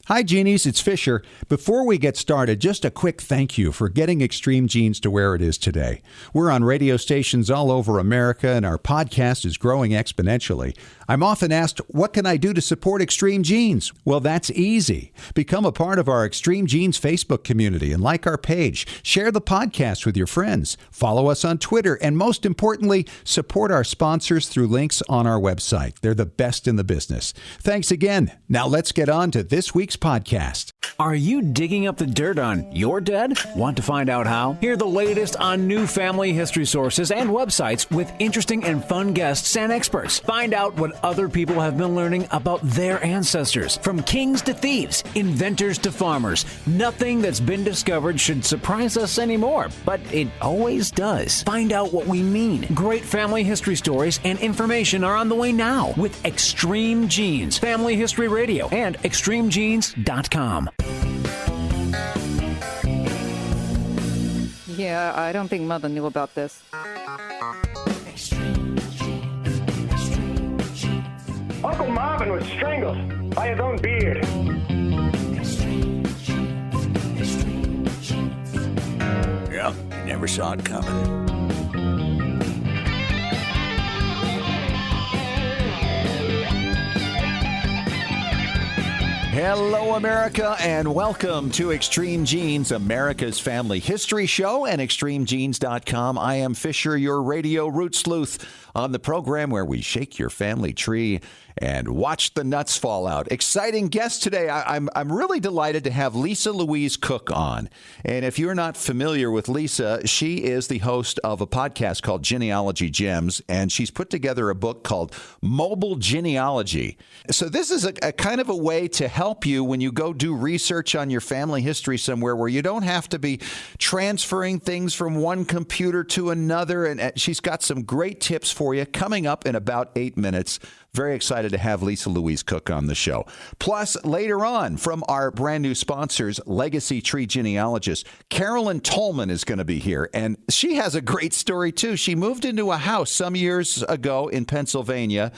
Hi, Genies. It's Fisher. Before we get started, just a quick thank you for getting Extreme Genes to where it is today. We're on radio stations all over America, and our podcast is growing exponentially. I'm often asked, what can I do to support Extreme Genes? Well, that's easy. Become a part of our Extreme Genes Facebook community and like our page. Share the podcast with your friends. Follow us on Twitter. And most importantly, support our sponsors through links on our website. They're the best in the business. Thanks again. Now let's get on to this week's podcast. Are you digging up the dirt on your dead? Want to find out how? Hear the latest on new family history sources and websites with interesting and fun guests and experts. Find out what other people have been learning about their ancestors. From kings to thieves, inventors to farmers, nothing that's been discovered should surprise us anymore, but it always does. Find out what we mean. Great family history stories and information are on the way now with Extreme Genes, Family History Radio, and ExtremeGenes.com. Yeah, I don't think Mother knew about this. Uncle Marvin was strangled by his own beard. Yep, you never saw it coming. Hello, America, and welcome to Extreme Genes, America's family history show, and ExtremeGenes.com. I am Fisher, your radio root sleuth, on the program where we shake your family tree and watch the nuts fall out. Exciting guest today. I'm really delighted to have Louise Cooke on. And if you're not familiar with Lisa, she is the host of a podcast called Genealogy Gems, and she's put together a book called Mobile Genealogy. So this is a kind of a way to help you when you go do research on your family history somewhere where you don't have to be transferring things from one computer to another. And she's got some great tips for you coming up in about 8 minutes. Very excited to have Louise Cooke on the show. Plus, later on, from our brand new sponsors, Legacy Tree Genealogist, Carolyn Tolman is going to be here. And she has a great story, too. She moved into a house some years ago in Pennsylvania.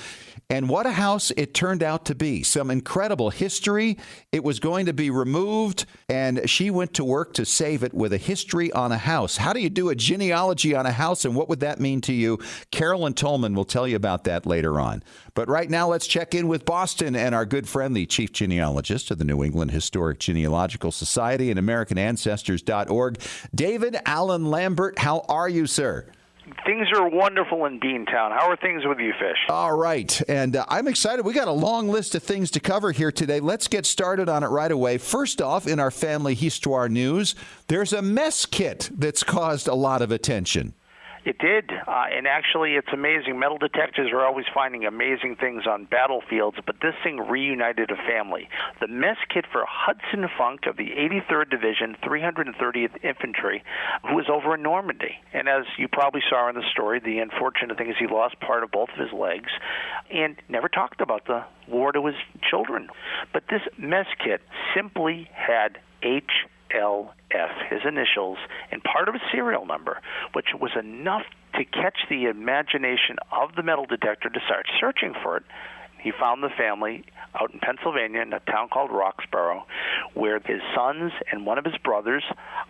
And what a house it turned out to be. Some incredible history. It was going to be removed, and she went to work to save it with a history on a house. How do you do a genealogy on a house, and what would that mean to you? Carolyn Tolman will tell you about that later on. But right now, let's check in with Boston and our good friend, the chief genealogist of the New England Historic Genealogical Society and AmericanAncestors.org, David Allen Lambert. How are you, sir? Things are wonderful in Beantown. How are things with you, Fish? All right. And I'm excited. We got a long list of things to cover here today. Let's get started on it right away. First off, in our family histoire news, there's a mess kit that's caused a lot of attention. It did, and actually it's amazing. Metal detectors are always finding amazing things on battlefields, but this thing reunited a family. The mess kit for Hudson Funk of the 83rd Division, 330th Infantry, who was over in Normandy. And as you probably saw in the story, the unfortunate thing is he lost part of both of his legs and never talked about the war to his children. But this mess kit simply had HLF, his initials, and part of a serial number, which was enough to catch the imagination of the metal detector to start searching for it. He found the family out in Pennsylvania in a town called Roxborough, where his sons and one of his brothers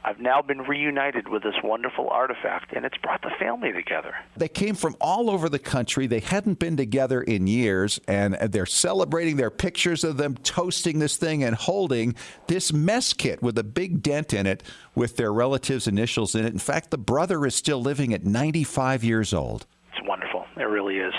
have now been reunited with this wonderful artifact, and it's brought the family together. They came from all over the country. They hadn't been together in years, and they're celebrating their pictures of them toasting this thing and holding this mess kit with a big dent in it with their relatives' initials in it. In fact, the brother is still living at 95 years old. It's wonderful. It really is.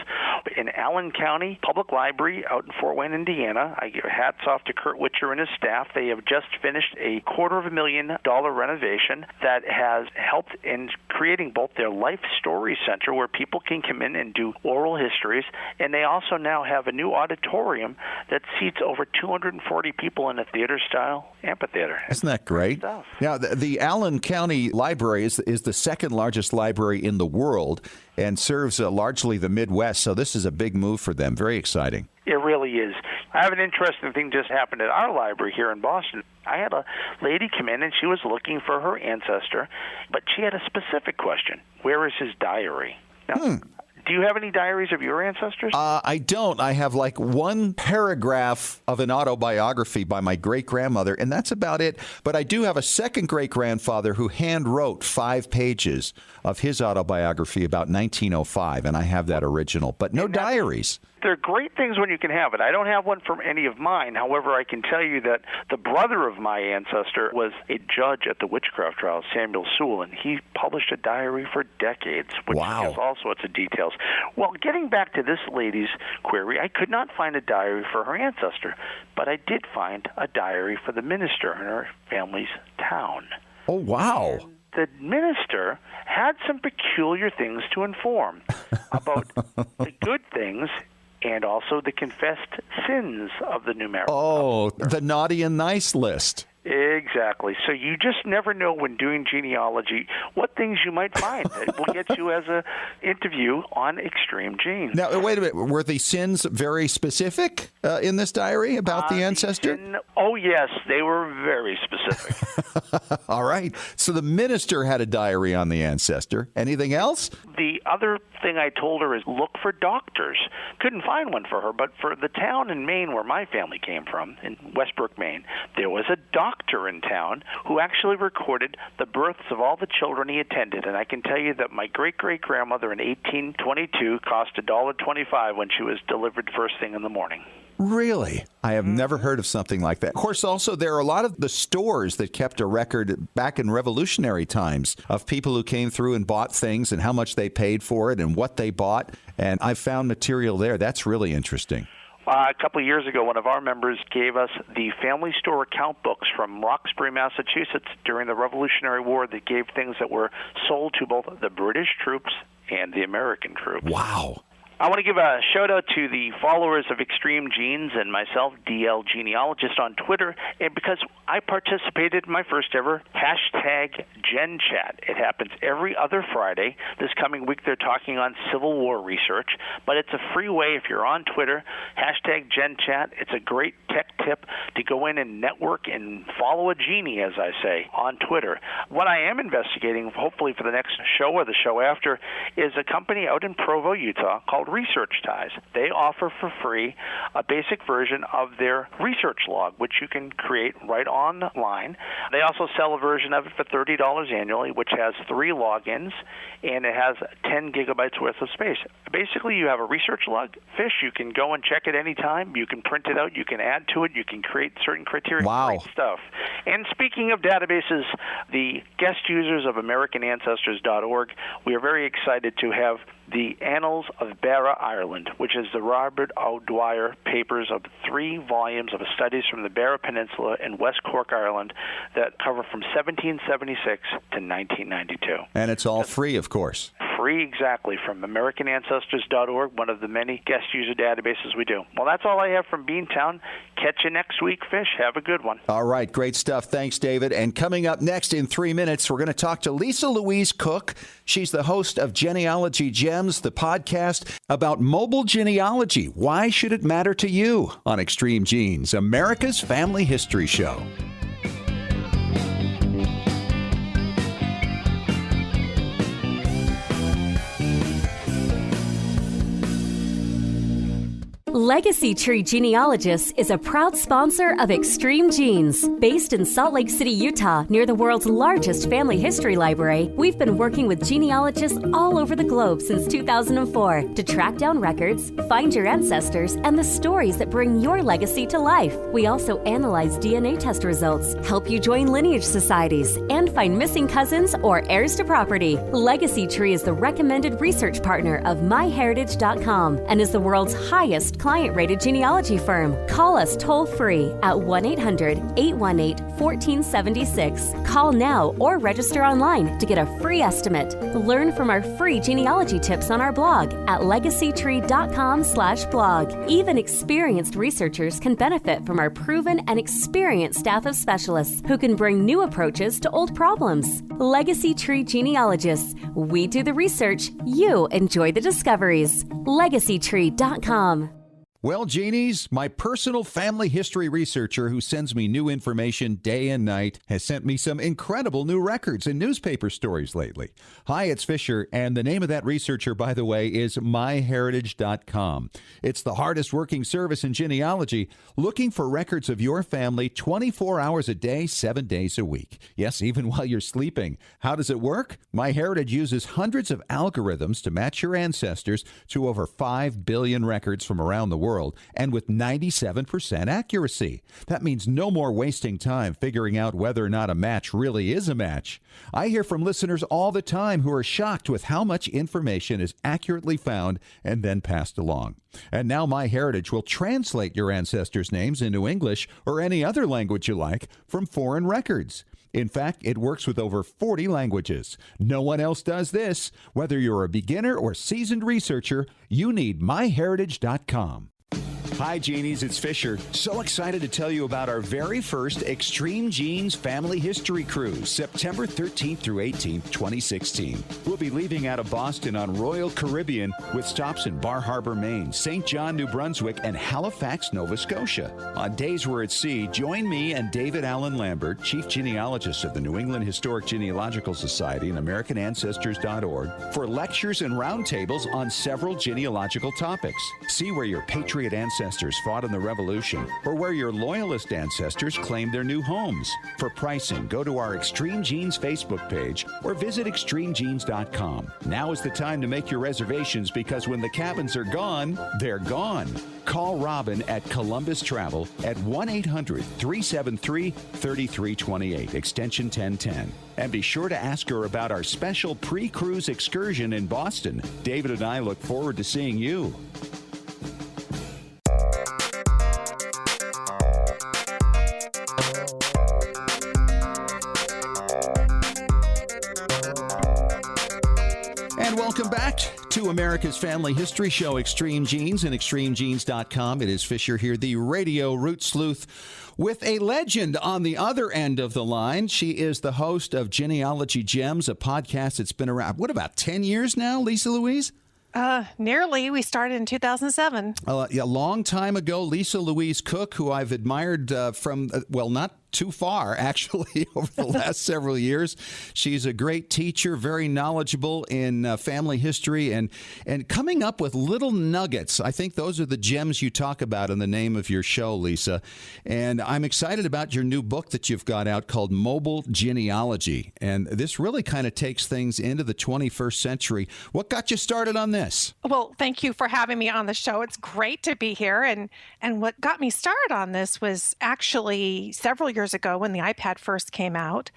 In Allen County Public Library out in Fort Wayne, Indiana, I give hats off to Kurt Witcher and his staff. They have just finished a $250,000 renovation that has helped in creating both their Life Story Center, where people can come in and do oral histories, and they also now have a new auditorium that seats over 240 people in a theater-style amphitheater. Isn't that great? Now, the Allen County Library is the second largest library in the world and serves largely the Midwest, so this is a big move for them. Very exciting. It really is. I have an interesting thing just happened at our library here in Boston. I had a lady come in, and she was looking for her ancestor, but she had a specific question. Where is his diary? Now, Do you have any diaries of your ancestors? I don't. I have like one paragraph of an autobiography by my great-grandmother, and that's about it. But I do have a second great-grandfather who hand-wrote 5 pages of his autobiography about 1905, and I have that original, but no diaries. They're great things when you can have it. I don't have one from any of mine. However, I can tell you that the brother of my ancestor was a judge at the witchcraft trial, Samuel Sewell, and he published a diary for decades, which has all sorts of details. Well, getting back to this lady's query, I could not find a diary for her ancestor, but I did find a diary for the minister in her family's town. Oh, wow. The minister had some peculiar things to inform about the good things and also the confessed sins of the new married couple. The naughty and nice list. Exactly. So you just never know when doing genealogy what things you might find. It will get you as an interview on Extreme Genes. Now, wait a minute. Were the sins very specific in this diary about the ancestor? Oh, yes. They were very specific. All right. So the minister had a diary on the ancestor. Anything else? The other thing I told her is look for doctors. Couldn't find one for her, but for the town in Maine where my family came from, in Westbrook, Maine, there was a doctor in town who actually recorded the births of all the children he attended. And I can tell you that my great-great-grandmother in 1822 cost $1.25 when she was delivered first thing in the morning. Really? I have never heard of something like that. Of course, also, there are a lot of the stores that kept a record back in revolutionary times of people who came through and bought things and how much they paid for it and what they bought. And I found material there. That's really interesting. A couple of years ago, one of our members gave us the family store account books from Roxbury, Massachusetts during the Revolutionary War that gave things that were sold to both the British troops and the American troops. Wow. I want to give a shout-out to the followers of Extreme Genes and myself, DL Genealogist, on Twitter, and because I participated in my first ever hashtag Gen Chat. It happens every other Friday. This coming week, they're talking on Civil War research, but it's a free way if you're on Twitter, hashtag Gen Chat. It's a great tech tip to go in and network and follow a genie, as I say, on Twitter. What I am investigating, hopefully for the next show or the show after, is a company out in Provo, Utah, called Research Ties. They offer for free a basic version of their research log, which you can create right online. They also sell a version of it for $30 annually, which has 3 logins, and it has 10 gigabytes worth of space. Basically, you have a research log. Fish, you can go and check it anytime. You can print it out. You can add to it. You can create certain criteria. Wow. Great stuff. And speaking of databases, the guest users of AmericanAncestors.org, we are very excited to have the Annals of Barra, Ireland, which is the Robert O'Dwyer papers of 3 volumes of studies from the Barra Peninsula in West Cork, Ireland, that cover from 1776 to 1992. And it's all free, of course. Free, exactly, from AmericanAncestors.org, one of the many guest user databases we do. Well, that's all I have from Beantown. Catch you next week, Fish. Have a good one. All right, great stuff. Thanks, David. And coming up next in 3 minutes, we're going to talk to Lisa Louise Cooke. She's the host of Genealogy Gems, the podcast about mobile genealogy. Why should it matter to you? On Extreme Genes, America's Family History Show. Legacy Tree Genealogists is a proud sponsor of Extreme Genes. Based in Salt Lake City, Utah, near the world's largest family history library, we've been working with genealogists all over the globe since 2004 to track down records, find your ancestors, and the stories that bring your legacy to life. We also analyze DNA test results, help you join lineage societies, and find missing cousins or heirs to property. Legacy Tree is the recommended research partner of MyHeritage.com and is the world's highest client-rated genealogy firm. Call us toll-free at 1-800-818-1476. Call now or register online to get a free estimate. Learn from our free genealogy tips on our blog at legacytree.com/blog. Even experienced researchers can benefit from our proven and experienced staff of specialists who can bring new approaches to old problems. Legacy Tree Genealogists. We do the research. You enjoy the discoveries. legacytree.com. Well, Jeannie's, my personal family history researcher who sends me new information day and night, has sent me some incredible new records and newspaper stories lately. Hi, it's Fisher, and the name of that researcher, by the way, is myheritage.com. It's the hardest working service in genealogy, looking for records of your family 24 hours a day, 7 days a week. Yes, even while you're sleeping. How does it work? MyHeritage uses hundreds of algorithms to match your ancestors to over 5 billion records from around the world, and with 97% accuracy. That means no more wasting time figuring out whether or not a match really is a match. I hear from listeners all the time who are shocked with how much information is accurately found and then passed along. And now MyHeritage will translate your ancestors' names into English or any other language you like from foreign records. In fact, it works with over 40 languages. No one else does this. Whether you're a beginner or seasoned researcher, you need myheritage.com. Hi, Genies, it's Fisher. So excited to tell you about our very first Extreme Genes Family History Cruise, September 13th through 18th, 2016. We'll be leaving out of Boston on Royal Caribbean with stops in Bar Harbor, Maine, St. John, New Brunswick, and Halifax, Nova Scotia. On days we're at sea, join me and David Allen Lambert, Chief Genealogist of the New England Historic Genealogical Society and AmericanAncestors.org, for lectures and roundtables on several genealogical topics. See where your patriot ancestors fought in the Revolution, or where your loyalist ancestors claimed their new homes. For pricing, go to our Extreme Genes Facebook page or visit extremegenes.com. Now is the time to make your reservations, because when the cabins are gone, they're gone. Call Robin at Columbus Travel at 1-800-373-3328, extension 1010. And be sure to ask her about our special pre-cruise excursion in Boston. David and I look forward to seeing you. And welcome back to America's Family History Show, Extreme Genes and extremegenes.com. It is Fisher here, the radio root sleuth, with a legend on the other end of the line. She is the host of Genealogy Gems, a podcast that's been around, what, about 10 years now, Lisa Louise? Nearly. We started in 2007. A long time ago. Lisa Louise Cooke, who I've admired from, not too far, actually, over the last several years. She's a great teacher, very knowledgeable in family history, and coming up with little nuggets. I think those are the gems you talk about in the name of your show, Lisa. And I'm excited about your new book that you've got out called Mobile Genealogy. And this really kind of takes things into the 21st century. What got you started on this? Well, thank you for having me on the show. It's great to be here. And what got me started on this was actually several years ago when the iPad first came out.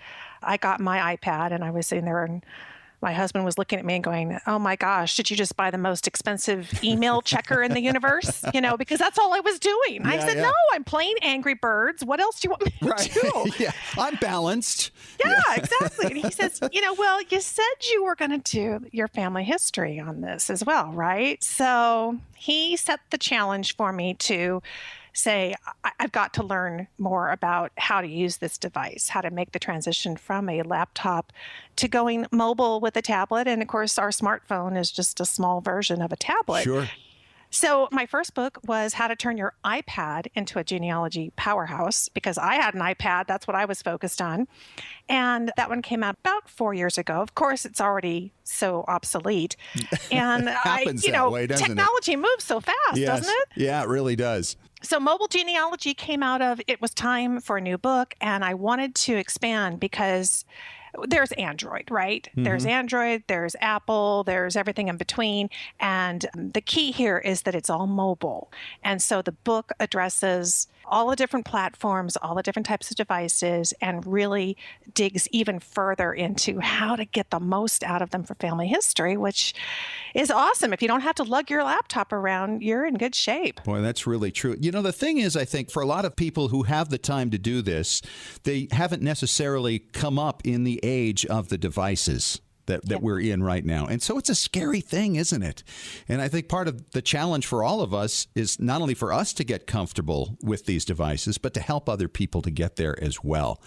I got my iPad and I was sitting there, and my husband was looking at me and going, "Oh my gosh, did you just buy the most expensive email checker in the universe?" Because that's all I was doing. I said, "No, I'm playing Angry Birds. What else do you want me to do?" Yeah, I'm balanced. Yeah, exactly. And he says, "Well, you said you were going to do your family history on this as well, right?" So he set the challenge for me to say, I've got to learn more about how to use this device, how to make the transition from a laptop to going mobile with a tablet. And of course, our smartphone is just a small version of a tablet. Sure. So my first book was How to Turn Your iPad into a Genealogy Powerhouse, because I had an iPad. That's what I was focused on. And that one came out about 4 years ago. Of course, it's already so obsolete. And Happens that way, doesn't technology moves so fast, doesn't it? Yeah, it really does. So Mobile Genealogy came out of, it was time for a new book, and I wanted to expand because there's Android, right? Mm-hmm. There's Android, there's Apple, there's everything in between. And the key here is that it's all mobile. And so the book addresses all the different platforms, all the different types of devices, and really digs even further into how to get the most out of them for family history, which is awesome. If you don't have to lug your laptop around, you're in good shape. Boy, that's really true. The thing is, I think for a lot of people who have the time to do this, they haven't necessarily come up in the age of the devices. that we're in right now. And so it's a scary thing, isn't it? And I think part of the challenge for all of us is not only for us to get comfortable with these devices, but to help other people to get there as well.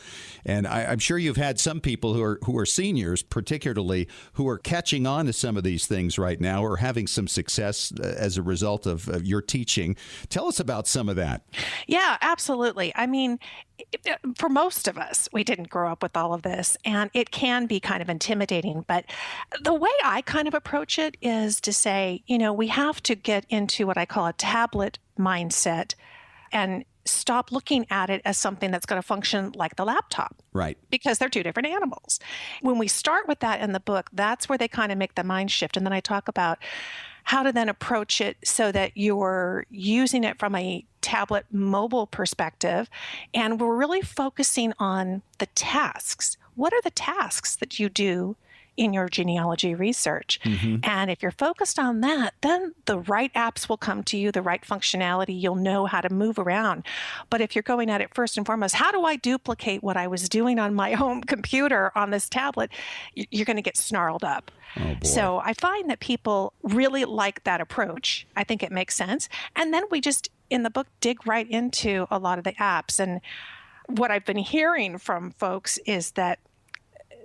And I'm sure you've had some people who are seniors, particularly, who are catching on to some of these things right now or having some success as a result of your teaching. Tell us about some of that. Yeah, absolutely. I mean, for most of us, we didn't grow up with all of this, and it can be kind of intimidating. But the way I kind of approach it is to say, we have to get into what I call a tablet mindset and stop looking at it as something that's going to function like the laptop. Right. Because they're two different animals. When we start with that in the book, that's where they kind of make the mind shift. And then I talk about how to then approach it so that you're using it from a tablet mobile perspective. And we're really focusing on the tasks. What are the tasks that you do in your genealogy research? Mm-hmm. And if you're focused on that, then the right apps will come to you, the right functionality, you'll know how to move around. But if you're going at it first and foremost, how do I duplicate what I was doing on my home computer on this tablet? You're going to get snarled up. Oh, boy. So I find that people really like that approach. I think it makes sense. And then we just, in the book, dig right into a lot of the apps. And what I've been hearing from folks is that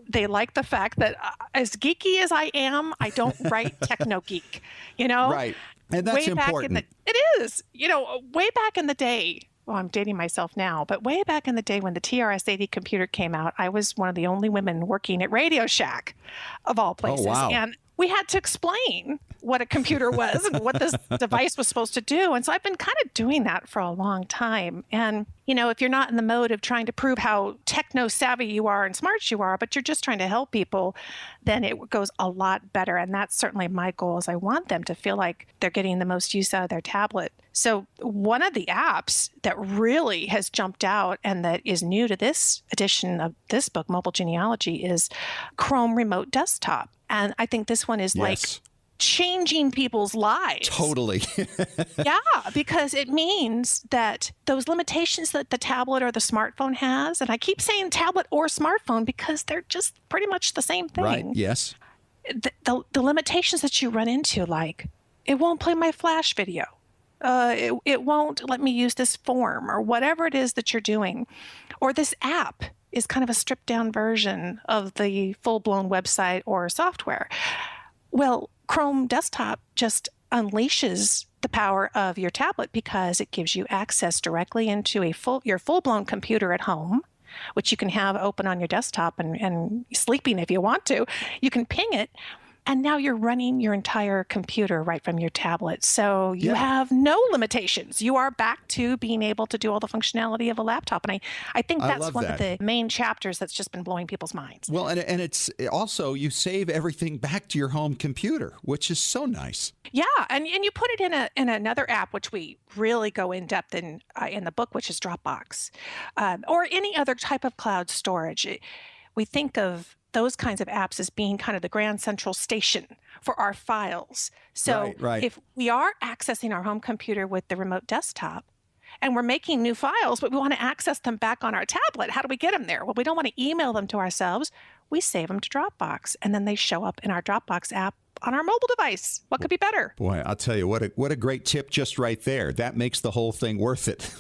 they like the fact that as geeky as I am, I don't write techno geek, Right. And that's important. It is. Way back in the day, well, I'm dating myself now, but way back in the day when the TRS-80 computer came out, I was one of the only women working at Radio Shack, of all places. Oh, wow. And we had to explain what a computer was and what this device was supposed to do. And so I've been kind of doing that for a long time. And, if you're not in the mode of trying to prove how techno savvy you are and smart you are, but you're just trying to help people, then it goes a lot better. And that's certainly my goal, is I want them to feel like they're getting the most use out of their tablet. So one of the apps that really has jumped out and that is new to this edition of this book, Mobile Genealogy, is Chrome Remote Desktop. And I think this one is like changing people's lives. Totally. Yeah, because it means that those limitations that the tablet or the smartphone has, and I keep saying tablet or smartphone because they're just pretty much the same thing. Right, yes. The limitations that you run into, like, it won't play my Flash video. It won't let me use this form, or whatever it is that you're doing. Or this app is kind of a stripped down version of the full-blown website or software. Well, Chrome Desktop just unleashes the power of your tablet because it gives you access directly into your full-blown computer at home, which you can have open on your desktop and sleeping if you want to. You can ping it, and now you're running your entire computer right from your tablet. So you have no limitations. You are back to being able to do all the functionality of a laptop. And I think that's one of the main chapters that's just been blowing people's minds. Well, and it's also, you save everything back to your home computer, which is so nice. Yeah, and you put it in another app, which we really go in depth in the book, which is Dropbox, or any other type of cloud storage. We think of those kinds of apps as being kind of the grand central station for our files. So if we are accessing our home computer with the remote desktop and we're making new files, but we want to access them back on our tablet, how do we get them there? Well, we don't want to email them to ourselves. We save them to Dropbox, and then they show up in our Dropbox app on our mobile device. What could be better? Boy, I'll tell you, what a great tip just right there. That makes the whole thing worth it.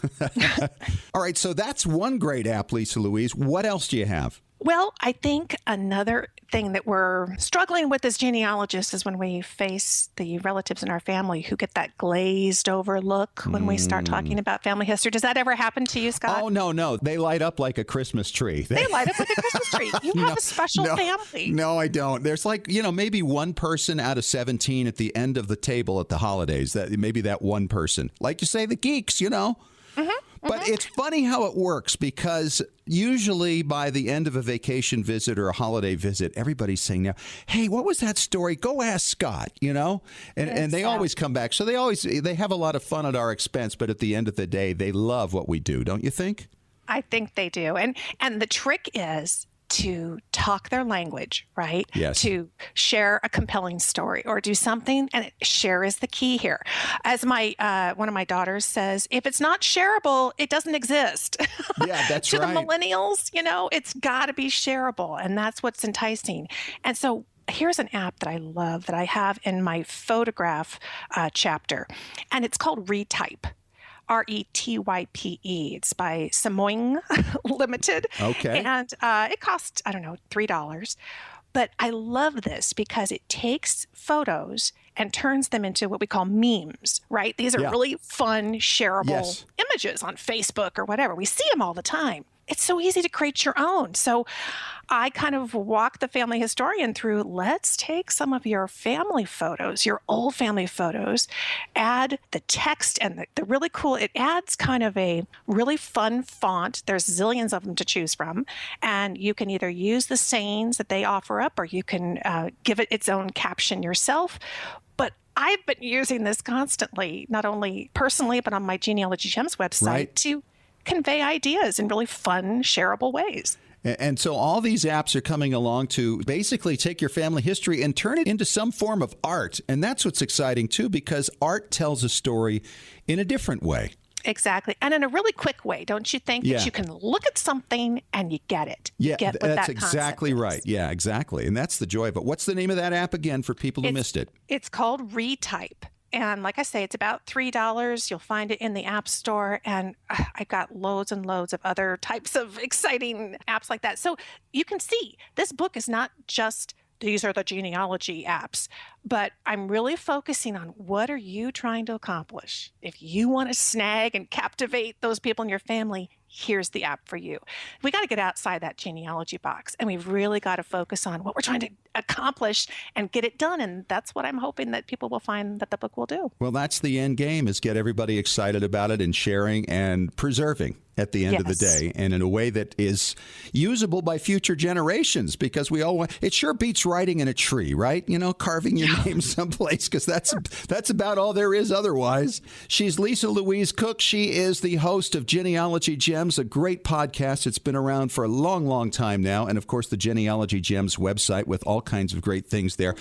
All right, so that's one great app, Lisa Louise. What else do you have? Well, I think another thing that we're struggling with as genealogists is when we face the relatives in our family who get that glazed over look when we start talking about family history. Does that ever happen to you, Scott? Oh, no. They light up like a Christmas tree. They light up like a Christmas tree. You have a special family. No, I don't. There's maybe one person out of 17 at the end of the table at the holidays. Maybe that one person. Like you say, the geeks, Mm-hmm. But it's funny how it works, because usually by the end of a vacation visit or a holiday visit, everybody's saying now, hey, what was that story? Go ask Scott, and they always come back. So they have a lot of fun at our expense. But at the end of the day, they love what we do. Don't you think? I think they do. And the trick is to talk their language, right? Yes. To share a compelling story or do something, and share is the key here. As my one of my daughters says, if it's not shareable, it doesn't exist. Yeah, that's to right. To the millennials, it's got to be shareable, and that's what's enticing. And so here's an app that I love that I have in my photograph chapter, and it's called Retype. Retype. It's by Samoing Limited. Okay. And it costs, I don't know, $3. But I love this because it takes photos and turns them into what we call memes, right? These are really fun, shareable images on Facebook or whatever. We see them all the time. It's so easy to create your own. So I kind of walk the family historian through, let's take some of your family photos, your old family photos, add the text and the really cool, it adds kind of a really fun font. There's zillions of them to choose from. And you can either use the sayings that they offer up, or you can give it its own caption yourself. But I've been using this constantly, not only personally, but on my Genealogy Gems website to convey ideas in really fun, shareable ways. And so all these apps are coming along to basically take your family history and turn it into some form of art. And that's what's exciting, too, because art tells a story in a different way. Exactly. And in a really quick way, don't you think that you can look at something and you get it? Yeah, get that's exactly right. Yeah, exactly. And that's the joy of it. What's the name of that app again for people who missed it? It's called Retype. And like I say, it's about $3. You'll find it in the App Store. And I've got loads and loads of other types of exciting apps like that. So you can see this book is not just these are the genealogy apps, but I'm really focusing on what are you trying to accomplish? If you want to snag and captivate those people in your family, here's the app for you. We got to get outside that genealogy box, and we've really got to focus on what we're trying to accomplish and get it done. And that's what I'm hoping that people will find that the book will do. Well, that's the end game, is get everybody excited about it and sharing and preserving at the end of the day, and in a way that is usable by future generations, because we all want, it sure beats writing in a tree, right? You know, carving your name someplace, because that's about all there is otherwise. She's Lisa Louise Cooke. She is the host of Genealogy Gems, a great podcast. It's been around for a long, long time now. And of course, the Genealogy Gems website with all kinds of great things there.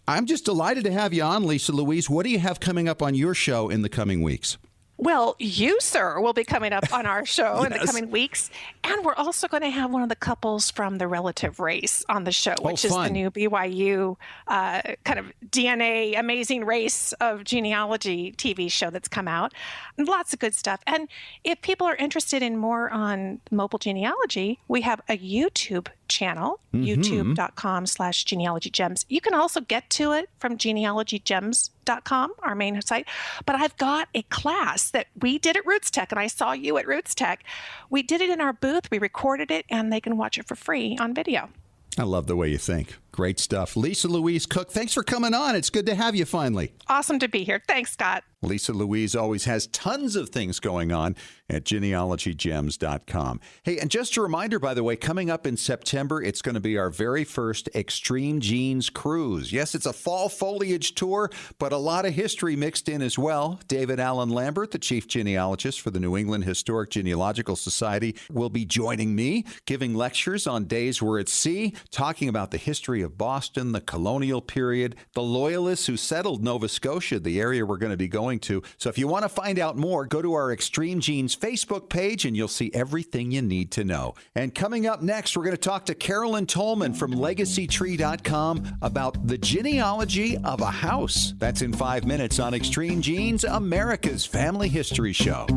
I'm just delighted to have you on, Lisa Louise. What do you have coming up on your show in the coming weeks? Well, you, sir, will be coming up on our show in the coming weeks. And we're also going to have one of the couples from the relative race on the show, which is the new BYU kind of DNA amazing race of genealogy TV show that's come out. And lots of good stuff. And if people are interested in more on mobile genealogy, we have a YouTube channel, youtube.com/genealogygems. You can also get to it from genealogygems.com, our main site. But I've got a class that we did at Roots Tech, and I saw you at Roots Tech. We did it in our booth, we recorded it, and they can watch it for free on video. I love the way you think. Great stuff. Lisa Louise Cooke, thanks for coming on. It's good to have you finally. Awesome to be here. Thanks, Scott. Lisa Louise always has tons of things going on at genealogygems.com. Hey, and just a reminder, by the way, coming up in September, it's going to be our very first Extreme Genes cruise. Yes, it's a fall foliage tour, but a lot of history mixed in as well. David Allen Lambert, the chief genealogist for the New England Historic Genealogical Society, will be joining me, giving lectures on days we're at sea, talking about the history of Boston, the colonial period, the Loyalists who settled Nova Scotia, the area we're going to be going to. So if you want to find out more, go to our Extreme Genes Facebook page and you'll see everything you need to know. And coming up next, we're going to talk to Carolyn Tolman from LegacyTree.com about the genealogy of a house. That's in 5 minutes on Extreme Genes, America's Family History Show.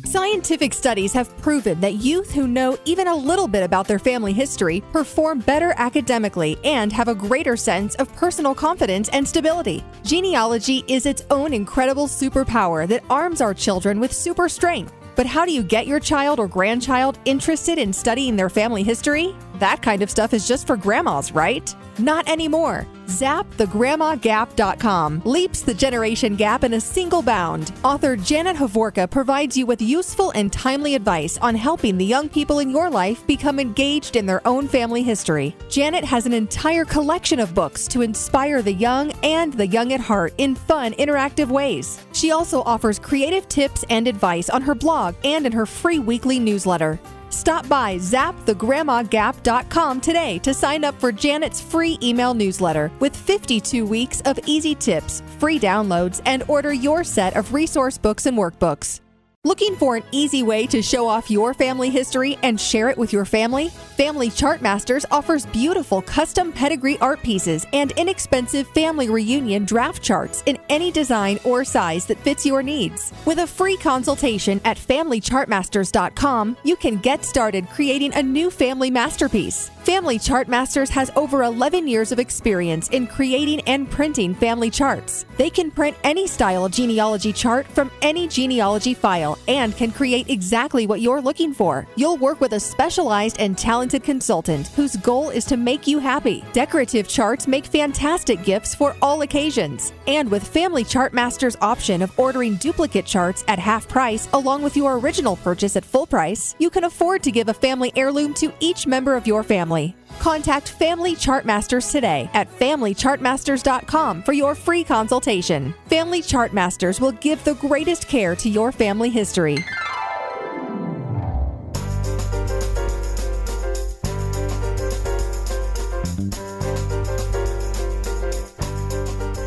Scientific studies have proven that youth who know even a little bit about their family history perform better academically and have a greater sense of personal confidence and stability. Genealogy is its own incredible superpower that arms our children with super strength. But how do you get your child or grandchild interested in studying their family history? That kind of stuff is just for grandmas, right? Not anymore. ZapTheGrandmaGap.com leaps the generation gap in a single bound. Author Janet Havorka provides you with useful and timely advice on helping the young people in your life become engaged in their own family history. Janet has an entire collection of books to inspire the young and the young at heart in fun, interactive ways. She also offers creative tips and advice on her blog and in her free weekly newsletter. Stop by ZapTheGrandmaGap.com today to sign up for Janet's free email newsletter with 52 weeks of easy tips, free downloads, and order your set of resource books and workbooks. Looking for an easy way to show off your family history and share it with your family? Family Chart Masters offers beautiful custom pedigree art pieces and inexpensive family reunion draft charts in any design or size that fits your needs. With a free consultation at FamilyChartMasters.com, you can get started creating a new family masterpiece. Family Chart Masters has over 11 years of experience in creating and printing family charts. They can print any style of genealogy chart from any genealogy file and can create exactly what you're looking for. You'll work with a specialized and talented consultant whose goal is to make you happy. Decorative charts make fantastic gifts for all occasions. And with Family Chart Masters' option of ordering duplicate charts at half price along with your original purchase at full price, you can afford to give a family heirloom to each member of your family. Contact Family Chart Masters today at FamilyChartMasters.com for your free consultation. Family Chart Masters will give the greatest care to your family history.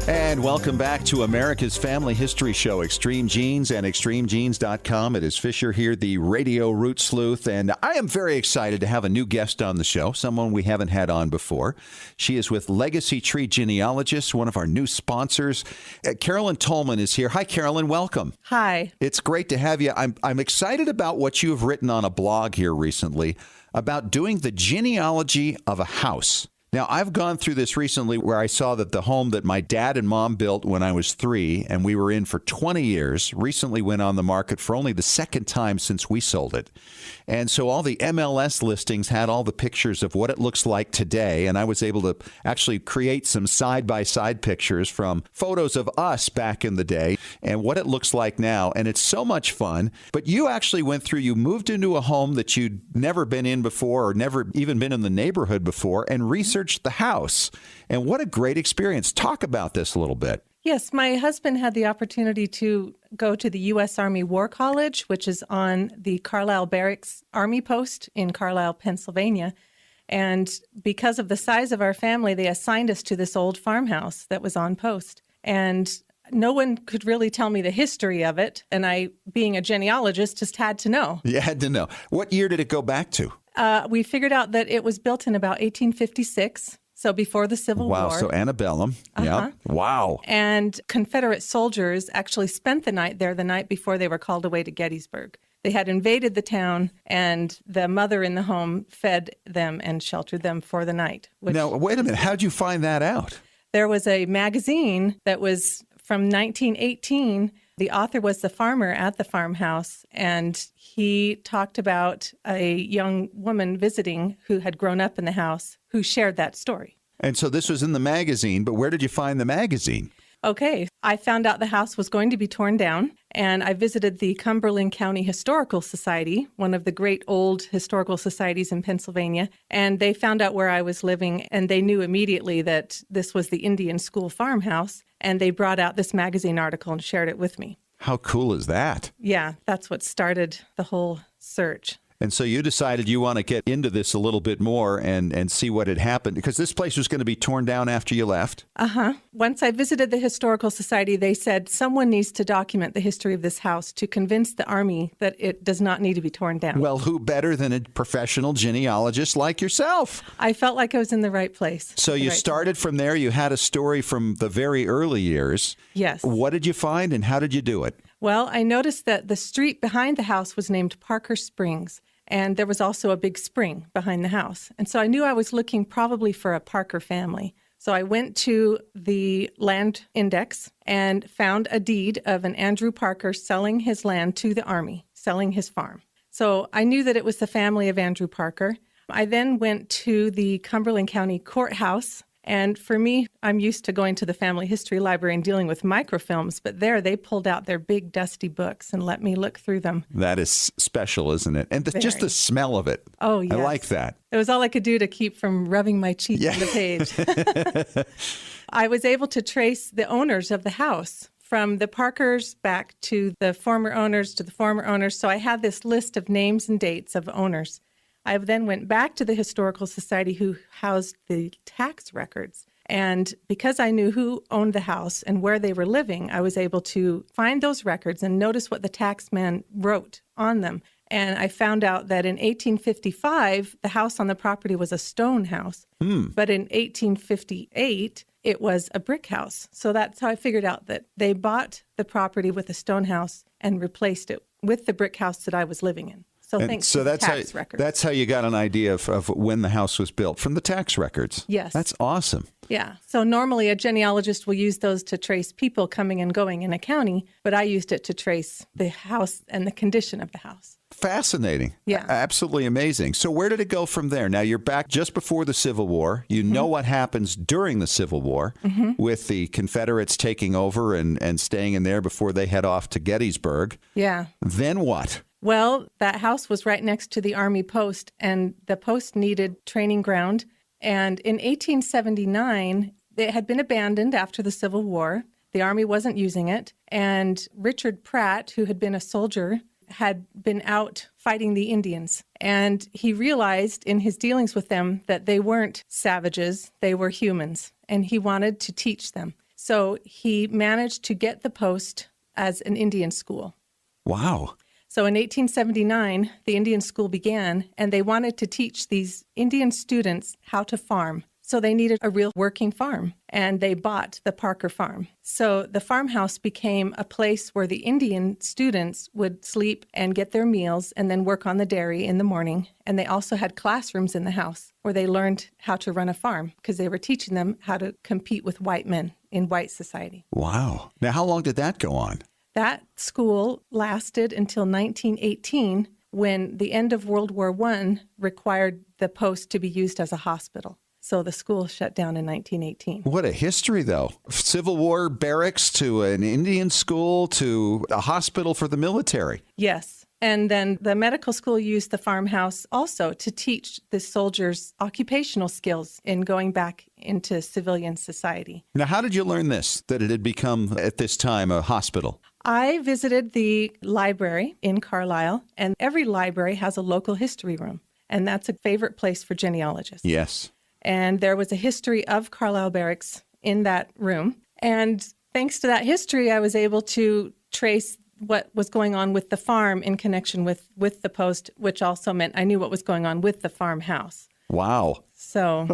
And welcome back to America's Family History Show, Extreme Genes and ExtremeGenes.com. It is Fisher here, the radio root sleuth, and I am very excited to have a new guest on the show, someone we haven't had on before. She is with Legacy Tree Genealogists, one of our new sponsors. Carolyn Tolman is here. Hi, Carolyn. Welcome. Hi. It's great to have you. I'm excited about what you have written on a blog here recently about doing the genealogy of a house. Now, I've gone through this recently where I saw that the home that my dad and mom built when I was 3 and we were in for 20 years recently went on the market for only the second time since we sold it. And so all the MLS listings had all the pictures of what it looks like today. And I was able to actually create some side-by-side pictures from photos of us back in the day and what it looks like now. And it's so much fun. But you actually you moved into a home that you'd never been in before or never even been in the neighborhood before and researched the house. And what a great experience. Talk about this a little bit. Yes, my husband had the opportunity to go to the U.S. Army War College, which is on the Carlisle Barracks Army Post in Carlisle, Pennsylvania. And because of the size of our family, they assigned us to this old farmhouse that was on post. And no one could really tell me the history of it. And I, being a genealogist, just had to know. You had to know. What year did it go back to? We figured out that it was built in about 1856. So before the Civil War. Wow, so antebellum. Yeah. Wow. And Confederate soldiers actually spent the night there the night before they were called away to Gettysburg. They had invaded the town, and the mother in the home fed them and sheltered them for the night. Now, wait a minute. How'd you find that out? There was a magazine that was from 1918. The author was the farmer at the farmhouse, and he talked about a young woman visiting who had grown up in the house who shared that story. And so this was in the magazine, but where did you find the magazine? Okay, I found out the house was going to be torn down, and I visited the Cumberland County Historical Society, one of the great old historical societies in Pennsylvania, and they found out where I was living, and they knew immediately that this was the Indian School farmhouse, and they brought out this magazine article and shared it with me. How cool is that? Yeah, that's what started the whole search. And so you decided you want to get into this a little bit more and see what had happened, because this place was going to be torn down after you left? Uh-huh. Once I visited the Historical Society, they said someone needs to document the history of this house to convince the Army that it does not need to be torn down. Well, who better than a professional genealogist like yourself? I felt like I was in the right place. So you started from there. You had a story from the very early years. Yes. What did you find and how did you do it? Well, I noticed that the street behind the house was named Parker Springs, and there was also a big spring behind the house. And so I knew I was looking probably for a Parker family. So I went to the land index and found a deed of an Andrew Parker selling his land to the Army, selling his farm. So I knew that it was the family of Andrew Parker. I then went to the Cumberland County Courthouse. And for me, I'm used to going to the Family History Library and dealing with microfilms, but there they pulled out their big dusty books and let me look through them. That is special, isn't it? And just the smell of it. Oh, yes. I like that. It was all I could do to keep from rubbing my cheek on the page. I was able to trace the owners of the house from the Parkers back to the former owners to the former owners. So I had this list of names and dates of owners. I then went back to the Historical Society who housed the tax records, And because I knew who owned the house and where they were living, I was able to find those records and notice what the tax man wrote on them. And I found out that in 1855, the house on the property was a stone house. But in 1858, it was a brick house. So that's how I figured out that they bought the property with a stone house and replaced it with the brick house that I was living in. So thanks to the tax records. That's how you got an idea of when the house was built, from the tax records. Yes. That's awesome. Yeah. So normally a genealogist will use those to trace people coming and going in a county, but I used it to trace the house and the condition of the house. Fascinating. Yeah. Absolutely amazing. So where did it go from there? Now, you're back just before the Civil War. You know what happens during the Civil War with the Confederates taking over and staying in there before they head off to Gettysburg. Yeah. Then what? Well, that house was right next to the Army post, and the post needed training ground. And in 1879, it had been abandoned after the Civil War. The Army wasn't using it. And Richard Pratt, who had been a soldier, had been out fighting the Indians. And he realized in his dealings with them that they weren't savages, they were humans. And he wanted to teach them. So he managed to get the post as an Indian school. Wow. So in 1879, the Indian school began, and they wanted to teach these Indian students how to farm. So they needed a real working farm, and they bought the Parker farm. So the farmhouse became a place where the Indian students would sleep and get their meals and then work on the dairy in the morning. And they also had classrooms in the house where they learned how to run a farm because they were teaching them how to compete with white men in white society. Wow. Now, how long did that go on? That school lasted until 1918, when the end of World War I required the post to be used as a hospital. So the school shut down in 1918. What a history, though. Civil War barracks to an Indian school to a hospital for the military. Yes. And then the medical school used the farmhouse also to teach the soldiers occupational skills in going back into civilian society. Now, how did you learn this, that it had become, at this time, a hospital? I visited the library in Carlisle, and every library has a local history room. And that's a favorite place for genealogists. Yes. And there was a history of Carlisle Barracks in that room. And thanks to that history, I was able to trace what was going on with the farm in connection with the post, which also meant I knew what was going on with the farmhouse. Wow. So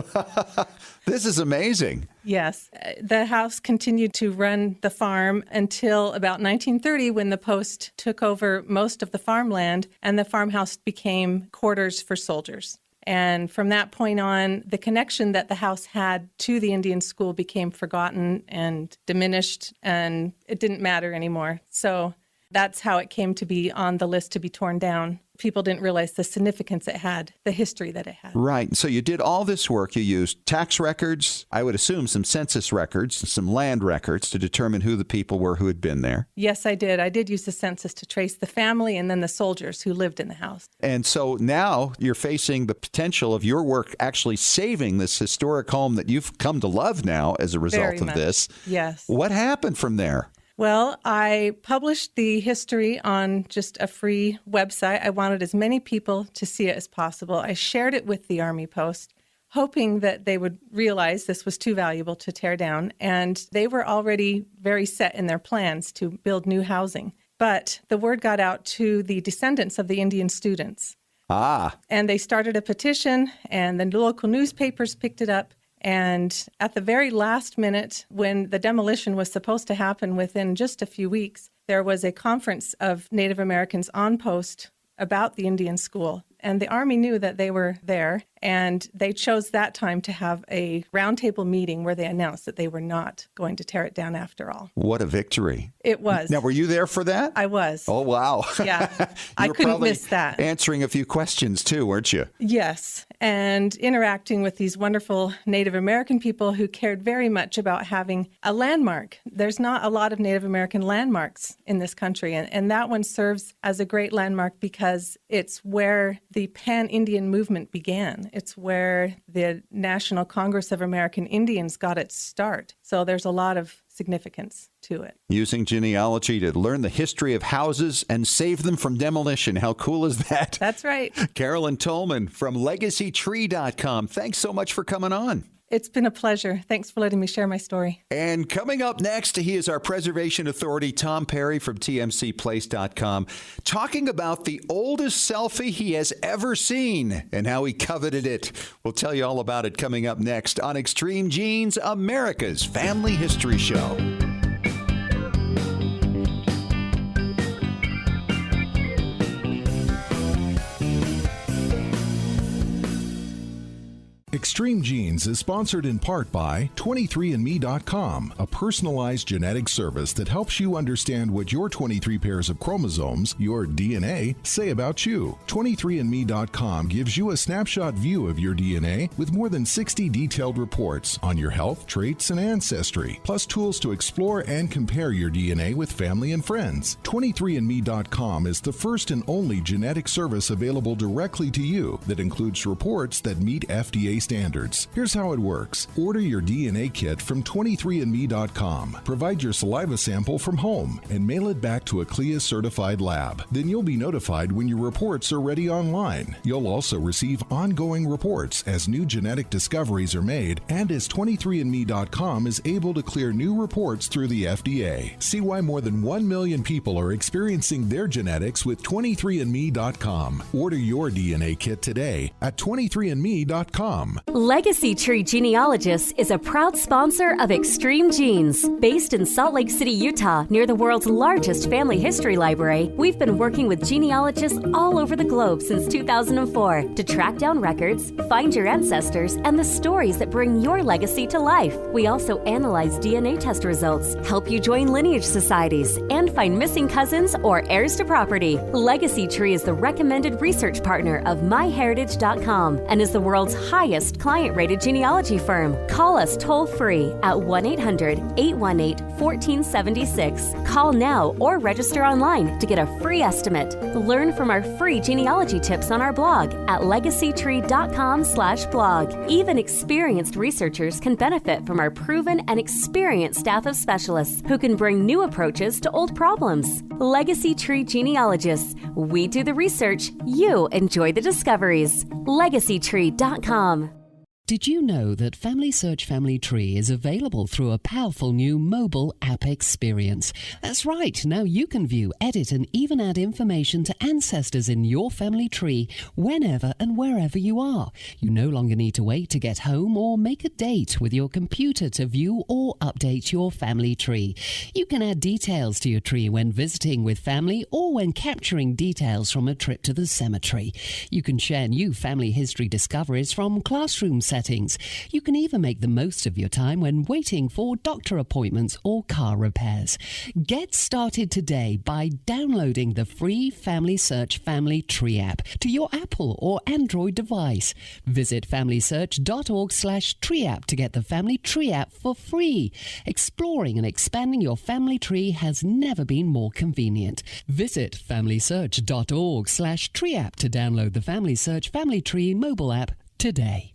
this is amazing. Yes. The house continued to run the farm until about 1930, when the post took over most of the farmland and the farmhouse became quarters for soldiers. And from that point on, the connection that the house had to the Indian school became forgotten and diminished, and it didn't matter anymore. So that's how it came to be on the list to be torn down. People didn't realize the significance it had, the history that it had. Right. So you did all this work. You used tax records, I would assume some census records, some land records to determine who the people were who had been there. Yes, I did. I did use the census to trace the family and then the soldiers who lived in the house. And so now you're facing the potential of your work actually saving this historic home that you've come to love now as a result Very of much. this. Yes. What happened from there? Well, I published the history on just a free website. I wanted as many people to see it as possible. I shared it with the Army Post, hoping that they would realize this was too valuable to tear down. And they were already very set in their plans to build new housing. But the word got out to the descendants of the Indian students. And they started a petition, and the local newspapers picked it up. And at the very last minute, when the demolition was supposed to happen within just a few weeks, there was a conference of Native Americans on post about the Indian school. And the Army knew that they were there, and they chose that time to have a roundtable meeting where they announced that they were not going to tear it down after all. What a victory. It was. Now, were you there for that? I was. Oh, wow. Yeah. I were couldn't probably miss that. Answering a few questions, too, weren't you? Yes, and interacting with these wonderful Native American people who cared very much about having a landmark. There's not a lot of Native American landmarks in this country, and that one serves as a great landmark because it's where the Pan-Indian movement began. It's where the National Congress of American Indians got its start. So there's a lot of significance to it. Using genealogy to learn the history of houses and save them from demolition. How cool is that? That's right. Carolyn Tolman from LegacyTree.com. Thanks so much for coming on. It's been a pleasure. Thanks for letting me share my story. And coming up next, he is our preservation authority, Tom Perry from tmcplace.com, talking about the oldest selfie he has ever seen and how he coveted it. We'll tell you all about it coming up next on Extreme Genes, America's Family History Show. Extreme Genes is sponsored in part by 23andMe.com, a personalized genetic service that helps you understand what your 23 pairs of chromosomes, your DNA, say about you. 23andMe.com gives you a snapshot view of your DNA with more than 60 detailed reports on your health, traits, and ancestry, plus tools to explore and compare your DNA with family and friends. 23andMe.com is the first and only genetic service available directly to you that includes reports that meet FDA standards. Here's how it works. Order your DNA kit from 23andMe.com. Provide your saliva sample from home and mail it back to a CLIA-certified lab. Then you'll be notified when your reports are ready online. You'll also receive ongoing reports as new genetic discoveries are made and as 23andMe.com is able to clear new reports through the FDA. See why more than 1 million people are experiencing their genetics with 23andMe.com. Order your DNA kit today at 23andMe.com. Legacy Tree Genealogists is a proud sponsor of Extreme Genes. Based in Salt Lake City, Utah, near the world's largest family history library, we've been working with genealogists all over the globe since 2004 to track down records, find your ancestors, and the stories that bring your legacy to life. We also analyze DNA test results, help you join lineage societies, and find missing cousins or heirs to property. Legacy Tree is the recommended research partner of MyHeritage.com and is the world's highest client-rated genealogy firm. Call us toll-free at 1-800-818-1476. Call now or register online to get a free estimate. Learn from our free genealogy tips on our blog at legacytree.com/blog. Even experienced researchers can benefit from our proven and experienced staff of specialists who can bring new approaches to old problems. Legacy Tree Genealogists. We do the research. You enjoy the discoveries. legacytree.com. Did you know that Family Search Family Tree is available through a powerful new mobile app experience? That's right. Now you can view, edit, and even add information to ancestors in your family tree whenever and wherever you are. You no longer need to wait to get home or make a date with your computer to view or update your family tree. You can add details to your tree when visiting with family or when capturing details from a trip to the cemetery. You can share new family history discoveries from classroom settings. You can even make the most of your time when waiting for doctor appointments or car repairs. Get started today by downloading the free Family Search Family Tree app to your Apple or Android device. Visit familysearch.org/tree app to get the Family Tree app for free. Exploring and expanding your family tree has never been more convenient. Visit familysearch.org/tree app to download the Family Search Family Tree mobile app today.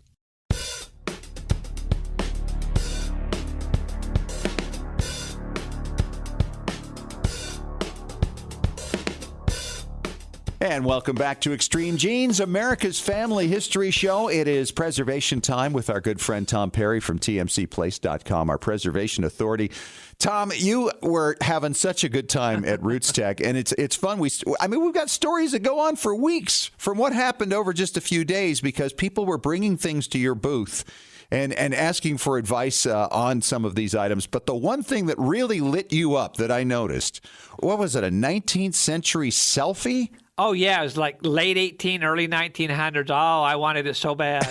And welcome back to Extreme Genes, America's Family History Show. It is preservation time with our good friend Tom Perry from tmcplace.com, our preservation authority. Tom, you were having such a good time at Roots Tech, and it's fun. We've got stories that go on for weeks from what happened over just a few days because people were bringing things to your booth and asking for advice on some of these items. But the one thing that really lit you up that I noticed, what was it, a 19th century selfie? Oh, yeah. It was like late 18, early 1900s. Oh, I wanted it so bad.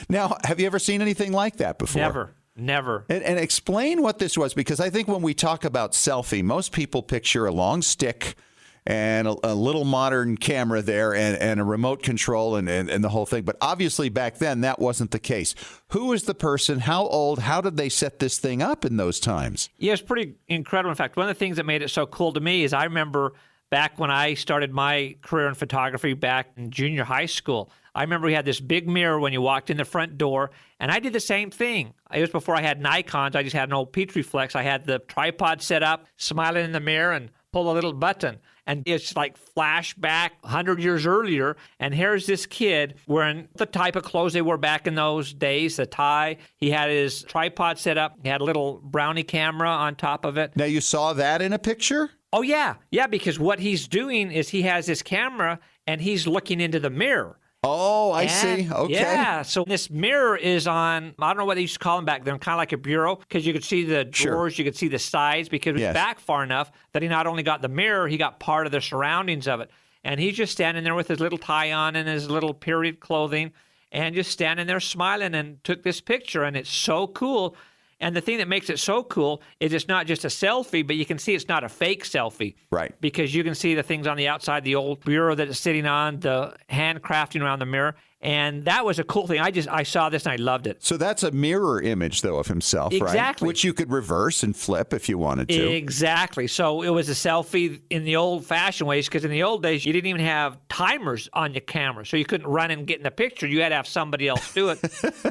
Now, have you ever seen anything like that before? Never. And explain what this was, because I think when we talk about selfie, most people picture a long stick and a little modern camera there and a remote control and the whole thing. But obviously back then that wasn't the case. Who was the person? How old? How did they set this thing up in those times? Yeah, it's pretty incredible. In fact, one of the things that made it so cool to me is I remember back when I started my career in photography back in junior high school, I remember we had this big mirror when you walked in the front door, and I did the same thing. It was before I had Nikons. I just had an old Petriflex. I had the tripod set up, smiling in the mirror, and pull a little button. And it's like flashback 100 years earlier. And here's this kid wearing the type of clothes they wore back in those days, the tie. He had his tripod set up. He had a little brownie camera on top of it. Now, you saw that in a picture? Oh, yeah. Yeah, because what he's doing is he has this camera and he's looking into the mirror. Oh, I see. Okay. Yeah. So this mirror is on, I don't know what they used to call them back then, kind of like a bureau, because you could see the drawers, you could see the sides, because it was back far enough that he not only got the mirror, he got part of the surroundings of it. And he's just standing there with his little tie on and his little period clothing and just standing there smiling and took this picture. And it's so cool. And the thing that makes it so cool is it's not just a selfie, but you can see it's not a fake selfie. Right. Because you can see the things on the outside, the old bureau that it's sitting on, the handcrafting around the mirror. And that was a cool thing. I saw this and I loved it. So that's a mirror image, though, of himself, right? Exactly. Which you could reverse and flip if you wanted to. Exactly. So it was a selfie in the old-fashioned ways, because in the old days, you didn't even have timers on your camera. So you couldn't run and get in the picture. You had to have somebody else do it.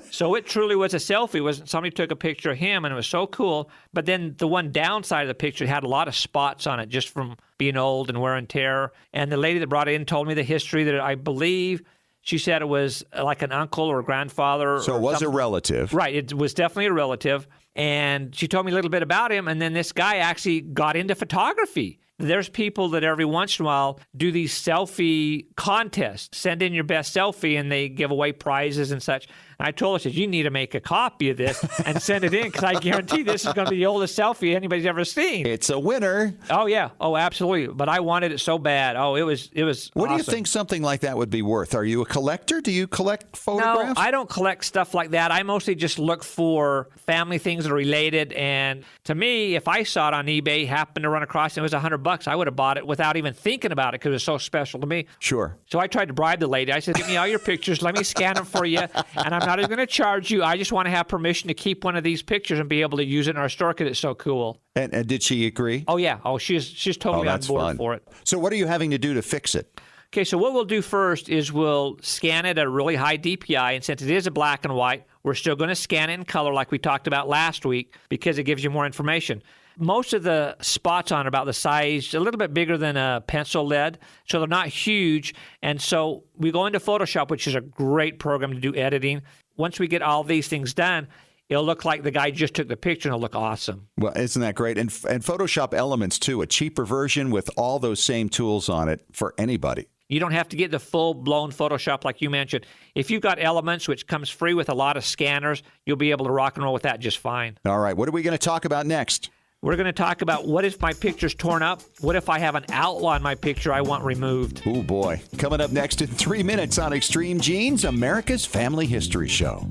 So it truly was a selfie. Somebody took a picture of him, and it was so cool. But then the one downside of the picture had a lot of spots on it just from being old and wear and tear. And the lady that brought it in told me the history that I believe... She said it was like an uncle or a grandfather. So it was a relative. Right. It was definitely a relative. And she told me a little bit about him. And then this guy actually got into photography. There's people that every once in a while do these selfie contests. Send in your best selfie, and they give away prizes and such. And I told her, I said, you need to make a copy of this and send it in, because I guarantee this is going to be the oldest selfie anybody's ever seen. It's a winner. Oh, yeah. Oh, absolutely. But I wanted it so bad. Oh, it was What awesome. do you think something like that would be worth? Are you a collector? Do you collect photographs? No, I don't collect stuff like that. I mostly just look for family things that are related. And to me, if I saw it on eBay, happened to run across it, it was $100, I would have bought it without even thinking about it, because it was so special to me. Sure. So I tried to bribe the lady. I said, give me all your pictures. Let me scan them for you. And I'm not even going to charge you. I just want to have permission to keep one of these pictures and be able to use it in our store, because it's so cool. And did she agree? Oh, yeah. Oh, she's totally on board for it. So what are you having to do to fix it? Okay, so what we'll do first is we'll scan it at a really high DPI, and since it is a black and white, we're still going to scan it in color like we talked about last week, because it gives you more information. Most of the spots on it are about the size, a little bit bigger than a pencil lead, so they're not huge. And so we go into Photoshop, which is a great program to do editing. Once we get all these things done, it'll look like the guy just took the picture, and it'll look awesome. Well, isn't that great? And Photoshop Elements, too, a cheaper version with all those same tools on it for anybody. You don't have to get the full-blown Photoshop like you mentioned. If you've got Elements, which comes free with a lot of scanners, you'll be able to rock and roll with that just fine. All right. What are we going to talk about next? We're going to talk about, what if my picture's torn up? What if I have an outlaw in my picture I want removed? Oh, boy. Coming up next in 3 minutes on Extreme Genes, America's Family History Show.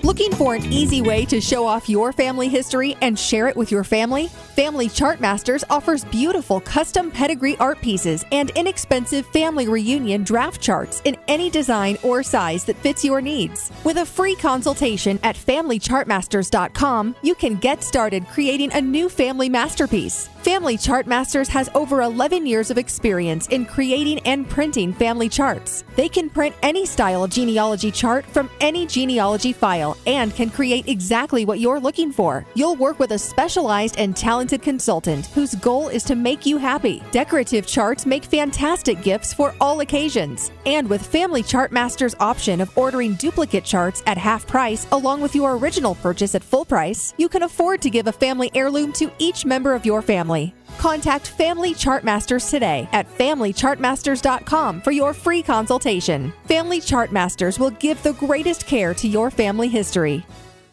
Looking for an easy way to show off your family history and share it with your family? Family Chartmasters offers beautiful custom pedigree art pieces and inexpensive family reunion draft charts in any design or size that fits your needs. With a free consultation at FamilyChartmasters.com, you can get started creating a new family masterpiece. Family Chartmasters has over 11 years of experience in creating and printing family charts. They can print any style genealogy chart from any genealogy file and can create exactly what you're looking for. You'll work with a specialized and talented consultant whose goal is to make you happy. Decorative charts make fantastic gifts for all occasions. And with Family Chartmasters' option of ordering duplicate charts at half price along with your original purchase at full price, you can afford to give a family heirloom to each member of your family. Contact Family Chartmasters today at FamilyChartmasters.com for your free consultation. Family Chartmasters will give the greatest care to your family history.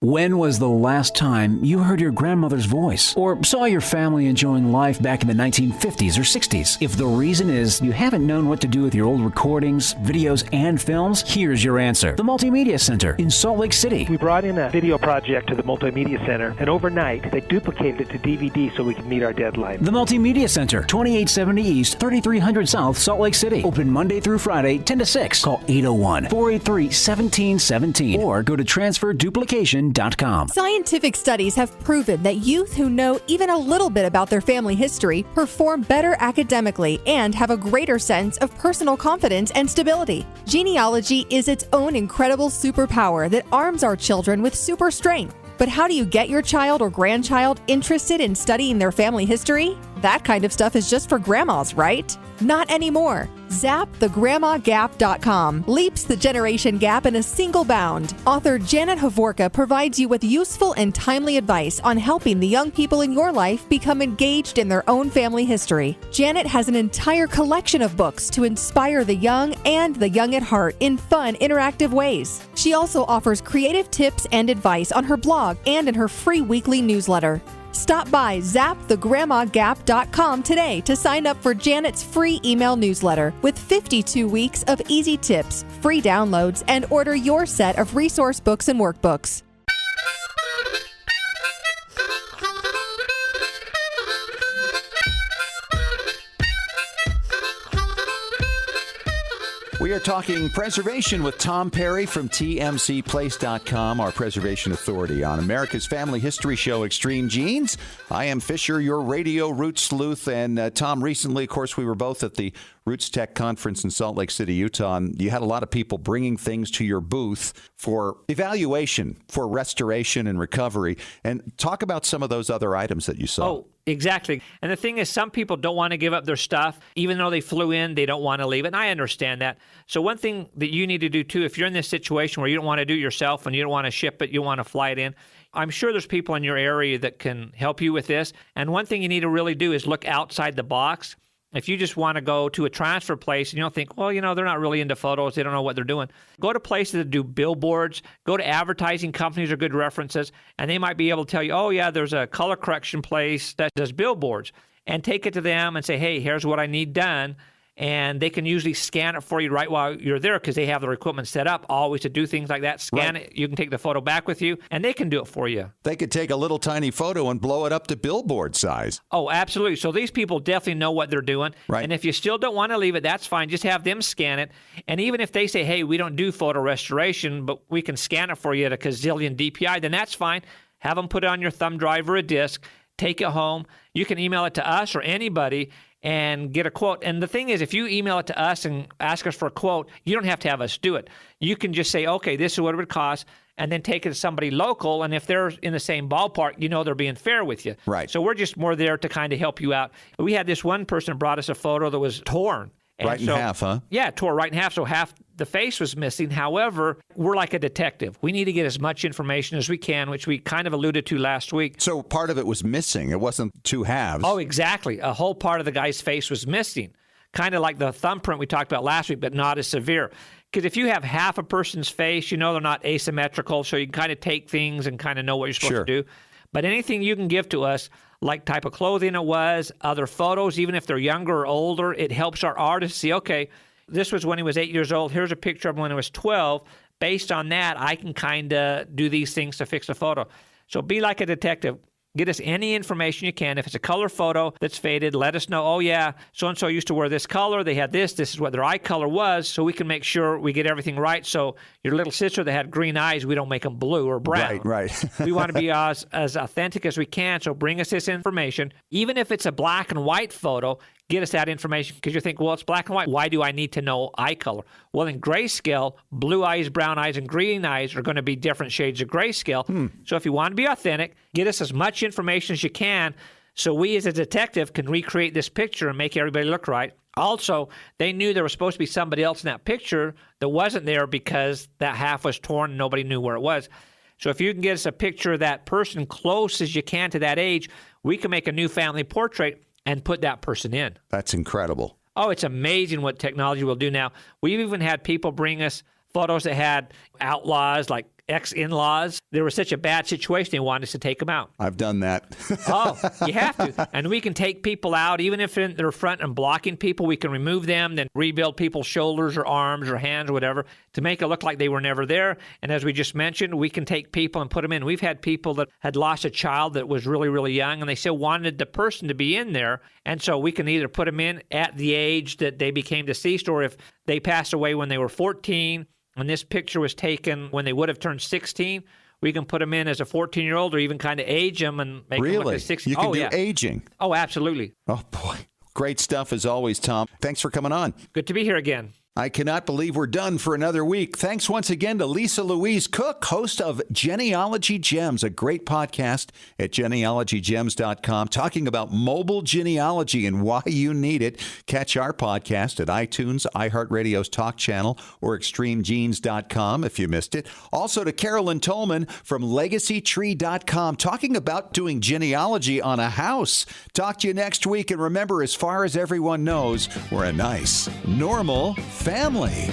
When was the last time you heard your grandmother's voice or saw your family enjoying life back in the 1950s or 60s? If the reason is you haven't known what to do with your old recordings, videos, and films, here's your answer. The Multimedia Center in Salt Lake City. We brought in a video project to the Multimedia Center, and overnight they duplicated it to DVD so we could meet our deadline. The Multimedia Center, 2870 East, 3300 South, Salt Lake City. Open Monday through Friday, 10 to 6. Call 801-483-1717 or go to transferduplication.com. genealogygems.com. Scientific studies have proven that youth who know even a little bit about their family history perform better academically and have a greater sense of personal confidence and stability. Genealogy is its own incredible superpower that arms our children with super strength. But how do you get your child or grandchild interested in studying their family history? That kind of stuff is just for grandmas, right? Not anymore. ZapTheGrandmaGap.com leaps the generation gap in a single bound. Author Janet Havorka provides you with useful and timely advice on helping the young people in your life become engaged in their own family history. Janet has an entire collection of books to inspire the young and the young at heart in fun, interactive ways. She also offers creative tips and advice on her blog and in her free weekly newsletter. Stop by ZapTheGrandmaGap.com today to sign up for Janet's free email newsletter with 52 weeks of easy tips, free downloads, and order your set of resource books and workbooks. We are talking preservation with Tom Perry from TMCplace.com, our preservation authority on America's Family History Show, Extreme Genes. I am Fisher, your radio root sleuth. And Tom, recently, of course, we were both at the Roots Tech Conference in Salt Lake City, Utah. And you had a lot of people bringing things to your booth for evaluation, for restoration and recovery. And talk about some of those other items that you saw. Oh, exactly. And the thing is, some people don't want to give up their stuff. Even though they flew in, they don't want to leave it. And I understand that. So one thing that you need to do, too, if you're in this situation where you don't want to do it yourself and you don't want to ship it, you want to fly it in, I'm sure there's people in your area that can help you with this. And one thing you need to really do is look outside the box. If you just want to go to a transfer place and you don't think, well, you know, they're not really into photos, they don't know what they're doing, go to places that do billboards, go to advertising companies are good references, and they might be able to tell you, oh, yeah, there's a color correction place that does billboards, and take it to them and say, hey, here's what I need done. And they can usually scan it for you right while you're there because they have their equipment set up always to do things like that. Scan it. You can take the photo back with you, and they can do it for you. They could take a little tiny photo and blow it up to billboard size. Oh, absolutely. So these people definitely know what they're doing. Right. And if you still don't want to leave it, that's fine. Just have them scan it. And even if they say, hey, we don't do photo restoration, but we can scan it for you at a gazillion DPI, then that's fine. Have them put it on your thumb drive or a disk. Take it home. You can email it to us or anybody and get a quote. And the thing is, if you email it to us and ask us for a quote, you don't have to have us do it. You can just say, okay, this is what it would cost, and then take it to somebody local. And if they're in the same ballpark, you know they're being fair with you. Right. So we're just more there to kind of help you out. We had this one person brought us a photo that was torn. Right in half, huh? Yeah, tore right in half, so half the face was missing. However, we're like a detective. We need to get as much information as we can, which we kind of alluded to last week. So part of it was missing. It wasn't two halves. Oh, exactly. A whole part of the guy's face was missing, kind of like the thumbprint we talked about last week, but not as severe. Because if you have half a person's face, you know they're not asymmetrical, so you can kind of take things and kind of know what you're supposed to do. But anything you can give to us, like type of clothing it was, other photos, even if they're younger or older, it helps our artists see, okay, this was when he was 8 years old. Here's a picture of when he was 12. Based on that, I can kind of do these things to fix a photo. So be like a detective. Get us any information you can. If it's a color photo that's faded, let us know, oh, yeah, so-and-so used to wear this color. They had this. This is what their eye color was, so we can make sure we get everything right. So your little sister that had green eyes, we don't make them blue or brown. Right. We want to be as authentic as we can, so bring us this information. Even if it's a black and white photo, get us that information because you think, well, it's black and white. Why do I need to know eye color? Well, in grayscale, blue eyes, brown eyes, and green eyes are going to be different shades of grayscale. So if you want to be authentic, get us as much information as you can so we as a detective can recreate this picture and make everybody look right. Also, they knew there was supposed to be somebody else in that picture that wasn't there because that half was torn and nobody knew where it was. So if you can get us a picture of that person close as you can to that age, we can make a new family portrait and put that person in. That's incredible. Oh, it's amazing what technology will do now. We've even had people bring us photos that had outlaws, like ex-in-laws. There was such a bad situation, they wanted us to take them out. I've done that. Oh, you have to. And we can take people out, even if they're front and blocking people, we can remove them, then rebuild people's shoulders or arms or hands or whatever to make it look like they were never there. And as we just mentioned, we can take people and put them in. We've had people that had lost a child that was really, really young, and they still wanted the person to be in there. And so we can either put them in at the age that they became deceased, or if they passed away when they were 14, and this picture was taken when they would have turned 16, we can put them in as a 14-year-old or even kind of age them and make them look like 60. You can do aging. Oh, absolutely. Oh, boy. Great stuff as always, Tom. Thanks for coming on. Good to be here again. I cannot believe we're done for another week. Thanks once again to Lisa Louise Cooke, host of Genealogy Gems, a great podcast at genealogygems.com, talking about mobile genealogy and why you need it. Catch our podcast at iTunes, iHeartRadio's Talk Channel, or extremegenes.com if you missed it. Also to Carolyn Tolman from legacytree.com, talking about doing genealogy on a house. Talk to you next week, and remember, as far as everyone knows, we're a nice, normal family.